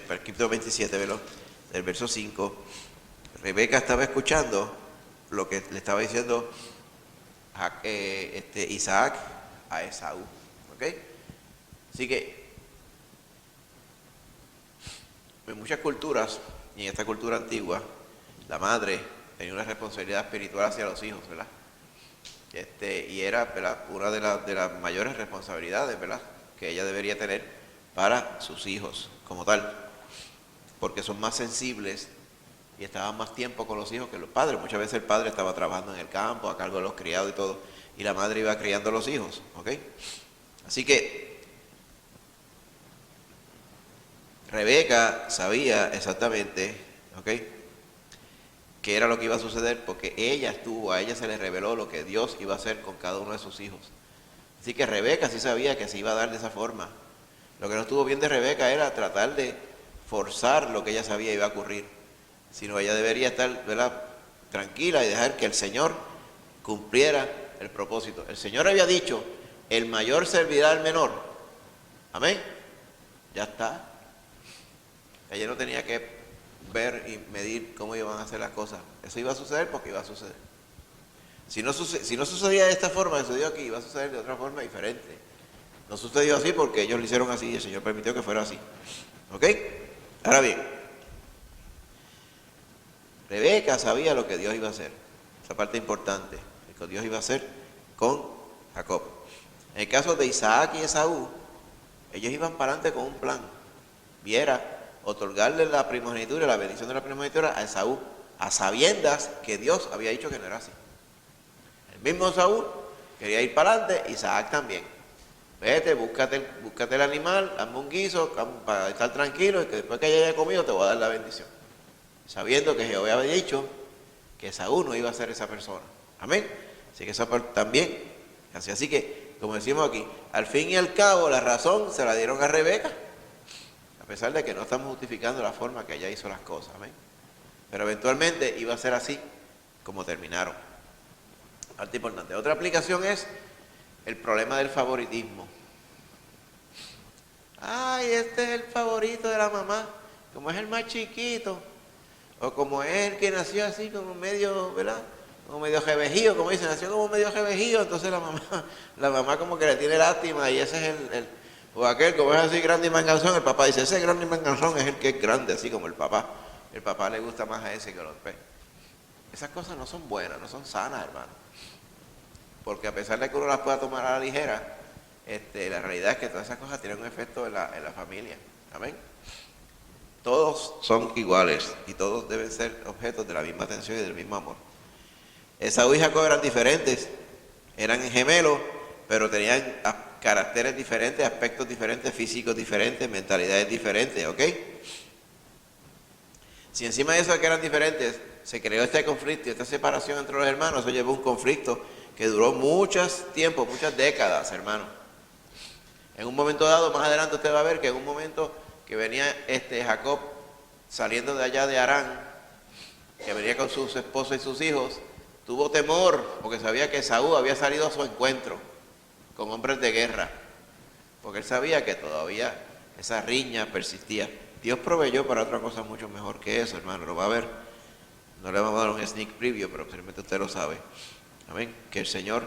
S1: capítulo 27, ¿verdad? Del verso 5, Rebeca estaba escuchando lo que le estaba diciendo Isaac a Esaú, ¿ok? Así que en muchas culturas, y en esta cultura antigua, la madre tenía una responsabilidad espiritual hacia los hijos, ¿verdad? Y era, ¿verdad?, una de las mayores responsabilidades, ¿verdad?, que ella debería tener para sus hijos como tal, porque son más sensibles y estaban más tiempo con los hijos que los padres. Muchas veces el padre estaba trabajando en el campo, a cargo de los criados y todo, y la madre iba criando a los hijos, ¿ok? Así que Rebeca sabía exactamente, ¿ok?, qué era lo que iba a suceder, porque a ella se le reveló lo que Dios iba a hacer con cada uno de sus hijos. Así que Rebeca sí sabía que se iba a dar de esa forma. Lo que no estuvo bien de Rebeca era tratar de forzar lo que ella sabía iba a ocurrir, sino ella debería estar, ¿verdad?, tranquila y dejar que el Señor cumpliera el propósito. El Señor había dicho, el mayor servirá al menor. Amén. Ya está. Ella no tenía que ver y medir cómo iban a hacer las cosas. Eso iba a suceder porque iba a suceder. Si no sucedía de esta forma, sucedió aquí, iba a suceder de otra forma diferente. No sucedió así porque ellos lo hicieron así y el Señor permitió que fuera así. ¿Ok? Ahora bien, Rebeca sabía lo que Dios iba a hacer. Esa parte importante, lo que Dios iba a hacer con Jacob. En el caso de Isaac y Esaú, ellos iban para adelante con un plan. Viera otorgarle la primogenitura, la bendición de la primogenitura a Esaú, a sabiendas que Dios había dicho que no era así. El mismo Esaú Quería ir para adelante, Isaac también. Vete, búscate el animal, hazme un guiso para estar tranquilo y que después que haya comido te voy a dar la bendición. Sabiendo que Jehová había dicho que Esaú no iba a ser esa persona. Amén. Así que eso también. Así que, como decimos aquí, al fin y al cabo la razón se la dieron a Rebeca. A pesar de que no estamos justificando la forma que ella hizo las cosas. Amén. Pero eventualmente iba a ser así como terminaron. Parte importante. Otra aplicación es el problema del favoritismo. Ay, este es el favorito de la mamá, como es el más chiquito, o como es el que nació así como medio, ¿verdad? Como medio jevejío, como dicen, nació como medio jevejío, entonces la mamá como que le tiene lástima y ese es o aquel como es así grande y manganzón, el papá dice, ese grande y manganzón es el que es grande, así como el papá le gusta más a ese que a los demás. Esas cosas no son buenas, no son sanas, hermano. Porque a pesar de que uno las pueda tomar a la ligera, la realidad es que todas esas cosas tienen un efecto en la familia. Amén. Todos son iguales y todos deben ser objetos de la misma atención y del mismo amor. Esaú y Jacob eran diferentes, eran gemelos, pero tenían caracteres diferentes, aspectos diferentes, físicos diferentes, mentalidades diferentes, ¿ok? Si encima de eso de que eran diferentes, se creó este conflicto y esta separación entre los hermanos, eso llevó a un conflicto que duró muchos tiempos, muchas décadas, hermano. En un momento dado, más adelante usted va a ver que en un momento que venía Jacob saliendo de allá de Harán, que venía con sus esposas y sus hijos, tuvo temor porque sabía que Esaú había salido a su encuentro con hombres de guerra, porque él sabía que todavía esa riña persistía. Dios proveyó para otra cosa mucho mejor que eso, hermano, lo va a ver. No le vamos a dar un sneak preview, pero posiblemente usted lo sabe. Amén. Que el Señor,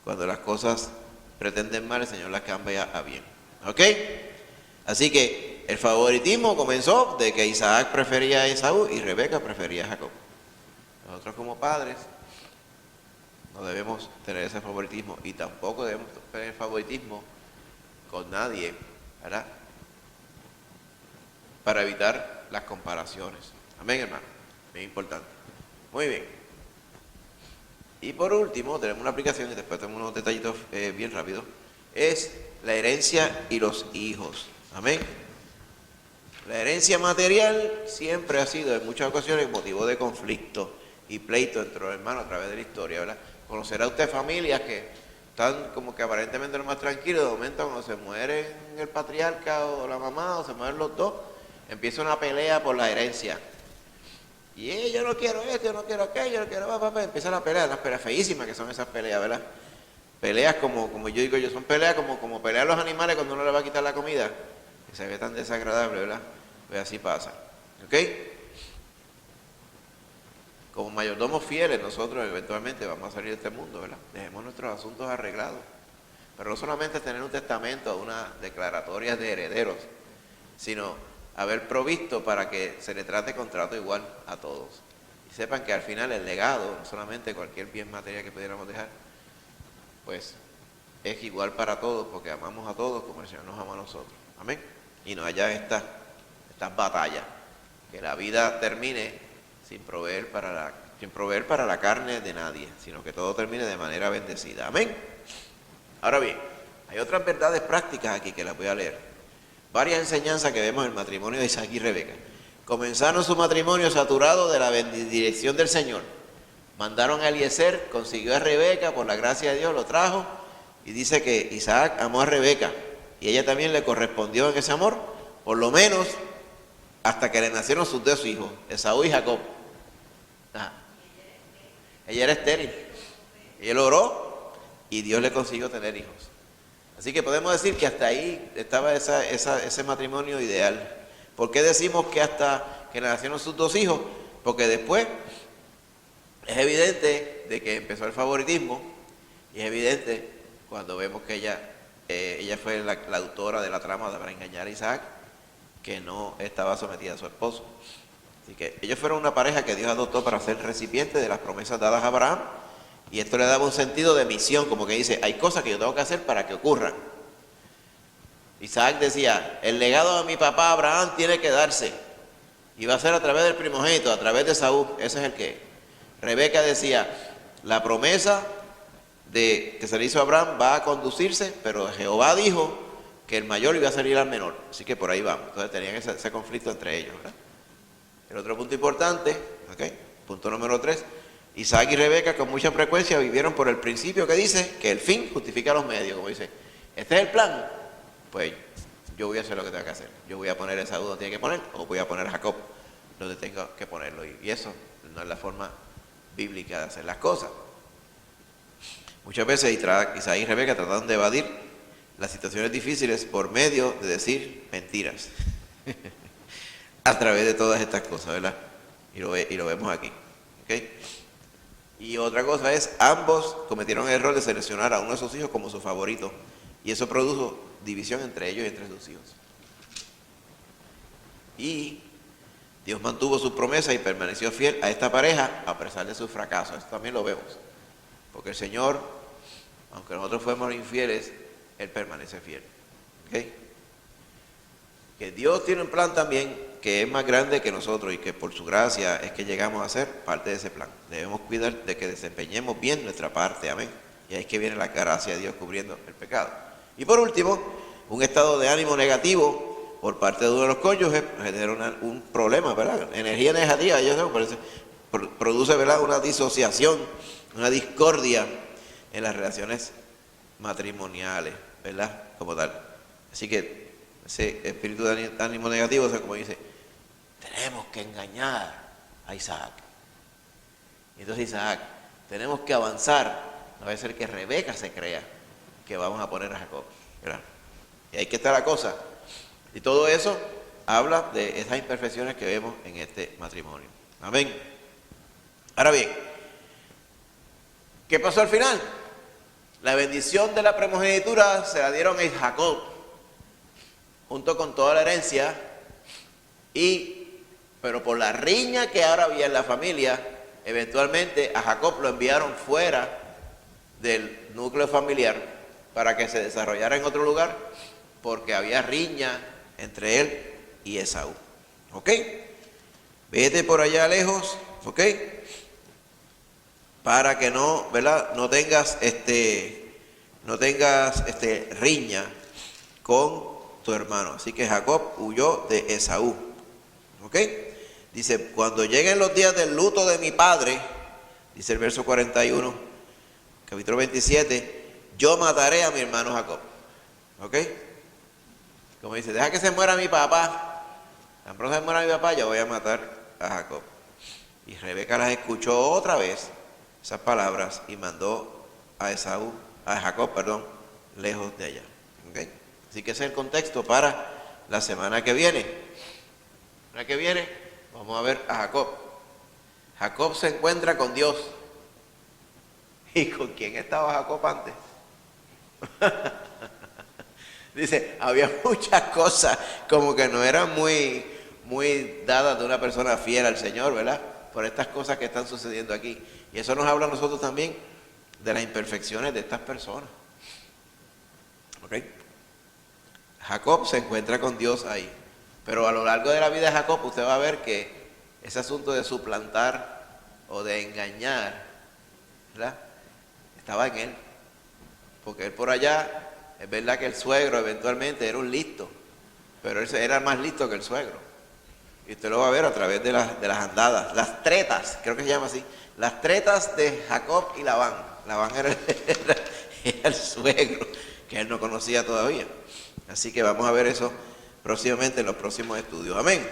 S1: cuando las cosas pretenden mal, el Señor las cambia a bien. ¿Ok? Así que el favoritismo comenzó de que Isaac prefería a Esaú y Rebeca prefería a Jacob. Nosotros como padres no debemos tener ese favoritismo y tampoco debemos tener favoritismo con nadie, ¿verdad? Para evitar las comparaciones. Amén, hermano. Bien importante. Muy bien. Y por último, tenemos una aplicación y después tenemos unos detallitos bien rápidos. Es la herencia y los hijos. Amén. La herencia material siempre ha sido en muchas ocasiones motivo de conflicto y pleito entre los hermanos a través de la historia, ¿verdad? Conocerá usted familias que están como que aparentemente lo más tranquilos, de momento cuando se mueren el patriarca o la mamá o se mueren los dos, empieza una pelea por la herencia. Y yo no quiero esto, yo no quiero aquello, yo no quiero papá, empiezan a pelear, las peleas feísimas que son esas peleas, ¿verdad? Peleas como yo digo yo, son peleas como pelean los animales cuando uno le va a quitar la comida, que se ve tan desagradable, ¿verdad? Pues así pasa, ¿ok? Como mayordomos fieles nosotros eventualmente vamos a salir de este mundo, ¿verdad? Dejemos nuestros asuntos arreglados. Pero no solamente tener un testamento, una declaratoria de herederos, sino haber provisto para que se le trate con trato igual a todos. Y sepan que al final el legado, no solamente cualquier bien material que pudiéramos dejar, pues es igual para todos, porque amamos a todos como el Señor nos ama a nosotros. Amén. Y no haya estas batallas, que la vida termine sin proveer para la carne de nadie, sino que todo termine de manera bendecida. Amén. Ahora bien, hay otras verdades prácticas aquí que las voy a leer. Varias enseñanzas que vemos en el matrimonio de Isaac y Rebeca. Comenzaron su matrimonio saturado de la bendición del Señor. Mandaron a Eliezer, consiguió a Rebeca, por la gracia de Dios lo trajo, y dice que Isaac amó a Rebeca, y ella también le correspondió en ese amor, por lo menos hasta que le nacieron sus dos hijos, Esaú y Jacob. Ajá. Ella era estéril. Ella oró y Dios le consiguió tener hijos. Así que podemos decir que hasta ahí estaba ese matrimonio ideal. ¿Por qué decimos que hasta que le nacieron sus dos hijos? Porque después es evidente de que empezó el favoritismo y es evidente cuando vemos que ella fue la autora de la trama para engañar a Isaac, que no estaba sometida a su esposo. Así que ellos fueron una pareja que Dios adoptó para ser recipiente de las promesas dadas a Abraham, y esto le daba un sentido de misión, como que dice, hay cosas que yo tengo que hacer para que ocurran. Isaac decía, el legado de mi papá Abraham tiene que darse, y va a ser a través del primogénito, a través de Esaú, ese es el que. Rebeca decía, la promesa que se le hizo a Abraham va a conducirse, pero Jehová dijo que el mayor iba a salir al menor. Así que por ahí vamos. Entonces tenían ese conflicto entre ellos, ¿verdad? El otro punto importante, ¿okay? Punto número 3, Isaac y Rebeca con mucha frecuencia vivieron por el principio que dice que el fin justifica los medios. Como dice, este es el plan, pues yo voy a hacer lo que tenga que hacer. Yo voy a poner a Esaú donde tiene que poner, o voy a poner a Jacob donde tengo que ponerlo. Y eso no es la forma bíblica de hacer las cosas. Muchas veces Isaac y Rebeca trataron de evadir las situaciones difíciles por medio de decir mentiras a través de todas estas cosas, ¿verdad? Y lo vemos aquí, ¿ok? Y otra cosa es, ambos cometieron el error de seleccionar a uno de sus hijos como su favorito, y eso produjo división entre ellos y entre sus hijos. Y Dios mantuvo su promesa y permaneció fiel a esta pareja a pesar de sus fracasos. Esto también lo vemos, porque el Señor, aunque nosotros fuéramos infieles, Él permanece fiel, ¿ok? Que Dios tiene un plan también que es más grande que nosotros y que por su gracia es que llegamos a ser parte de ese plan. Debemos cuidar de que desempeñemos bien nuestra parte, amén. Y ahí es que viene la gracia de Dios cubriendo el pecado. Y por último, un estado de ánimo negativo por parte de uno de los cónyuges genera un problema, ¿verdad? Energía negativa, yo sé, produce, ¿verdad?, una disociación, una discordia en las relaciones matrimoniales, ¿verdad?, como tal. Así que ese espíritu de ánimo negativo, o sea, como dice, tenemos que engañar a Isaac. Y entonces Isaac, tenemos que avanzar, no va a ser que Rebeca se crea que vamos a poner a Jacob, ¿verdad? Y ahí que está la cosa. Y todo eso habla de esas imperfecciones que vemos en este matrimonio. Amén. Ahora bien, ¿qué pasó al final? La bendición de la primogenitura se la dieron a Jacob, junto con toda la herencia, pero por la riña que ahora había en la familia, eventualmente a Jacob lo enviaron fuera del núcleo familiar para que se desarrollara en otro lugar, porque había riña entre él y Esaú. ¿Ok? Vete por allá lejos, ¿ok? Para que no, ¿verdad?, no tengas riña con tu hermano. Así que Jacob huyó de Esaú. ¿Ok? Dice, cuando lleguen los días del luto de mi padre, dice el verso 41, capítulo 27, yo mataré a mi hermano Jacob. ¿Ok? Como dice, deja que se muera mi papá. Tan pronto se muera mi papá, yo voy a matar a Jacob. Y Rebeca las escuchó otra vez, esas palabras, y mandó a Jacob, lejos de allá. ¿Ok? Así que ese es el contexto para la semana que viene. La semana que viene vamos a ver a Jacob. Jacob se encuentra con Dios. ¿Y con quién estaba Jacob antes? Dice, había muchas cosas como que no eran muy dadas de una persona fiel al Señor, ¿verdad? Por estas cosas que están sucediendo aquí. Y eso nos habla a nosotros también de las imperfecciones de estas personas. ¿Ok? Jacob se encuentra con Dios ahí. Pero a lo largo de la vida de Jacob usted va a ver que ese asunto de suplantar o de engañar, ¿verdad?, estaba en él. Porque él por allá, es verdad que el suegro eventualmente era un listo, pero él era más listo que el suegro. Y usted lo va a ver a través de las andadas, las tretas, creo que se llama así, las tretas de Jacob y Labán. Labán era el suegro, que él no conocía todavía. Así que vamos a ver eso próximamente en los próximos estudios. Amén.